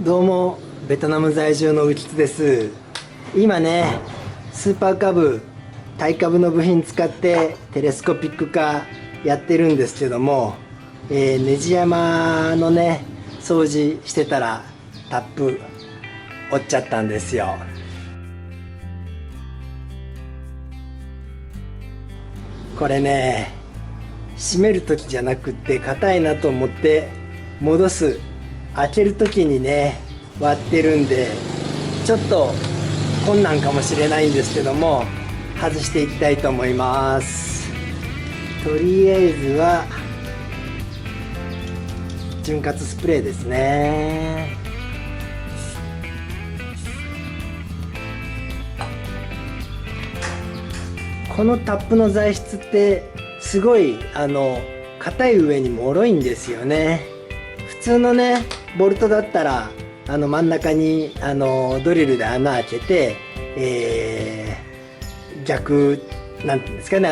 どうも、ベトナム在住の内津です。今ね、スーパーカブ、タイカブの部品使ってテレスコピック化やってるんですけども、ネジ山のね、掃除してたらタップ折っちゃったんですよ。これね、閉める時じゃなくって硬いなと思って戻す、開ける時にね割ってるんで、ちょっと困難かもしれないんですけども、外していきたいと思います。とりあえずは潤滑スプレーですね。このタップの材質ってすごい硬い上に脆いんですよね。普通のねボルトだったら真ん中にドリルで穴開けて、逆なんていうんですかね、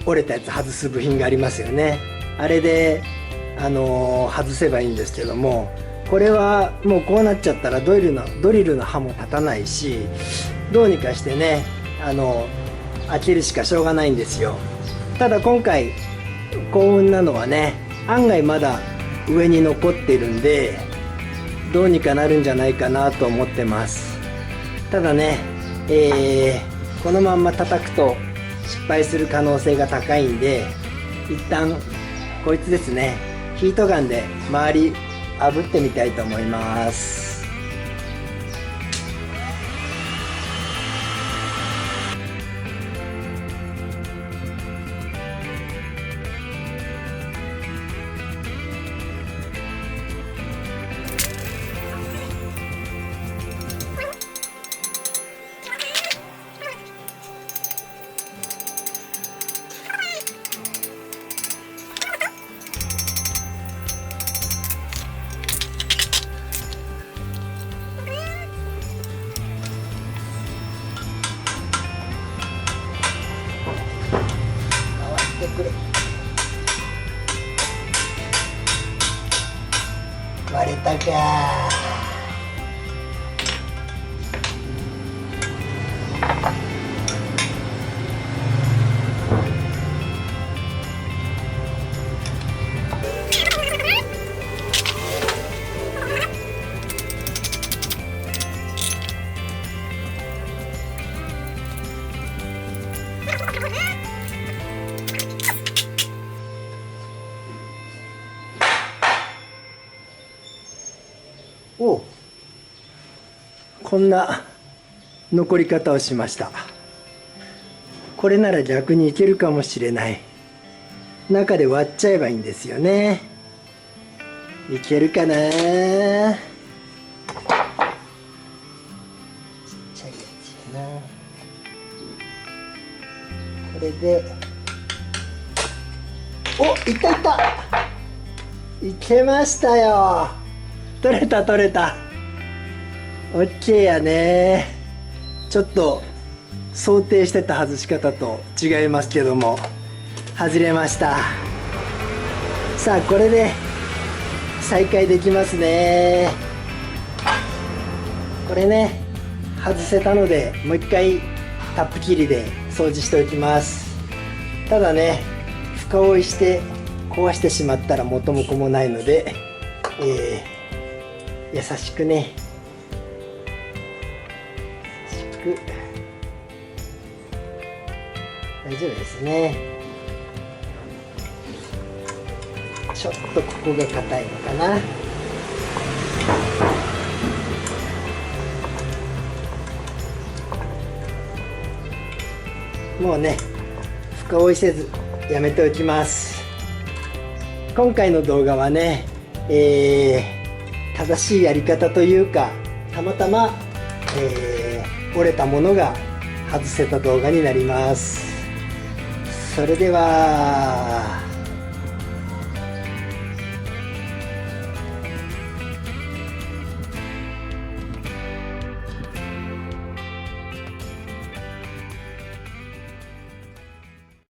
折れたやつ外す部品がありますよね。あれで外せばいいんですけども、これはもうこうなっちゃったらドリルの刃も立たないし、どうにかしてね開けるしかしょうがないんですよ。ただ今回幸運なのはね、案外まだ上に残ってるんで、どうにかなるんじゃないかなと思ってます。ただね、このまんま叩くと失敗する可能性が高いんで、一旦こいつですね、ヒートガンで周り炙ってみたいと思います。割れたか。おう、こんな残り方をしました。これなら逆にいけるかもしれない。中で割っちゃえばいいんですよね。いけるかな。ちっちゃいやつやな。これで、お、いったいった、いけましたよ。取れた取れた。オッケーやね。ちょっと想定してた外し方と違いますけども、外れました。さあこれで再開できますね。これね外せたので、もう一回タップ切りで掃除しておきます。ただね、深追いして壊してしまったら元も子もないので、優しくね、優しく、大丈夫ですね。ちょっとここが硬いのかな。もうね深追いせずやめておきます。今回の動画はね、正しいやり方というか、たまたま、折れたものが外せた動画になります。それでは。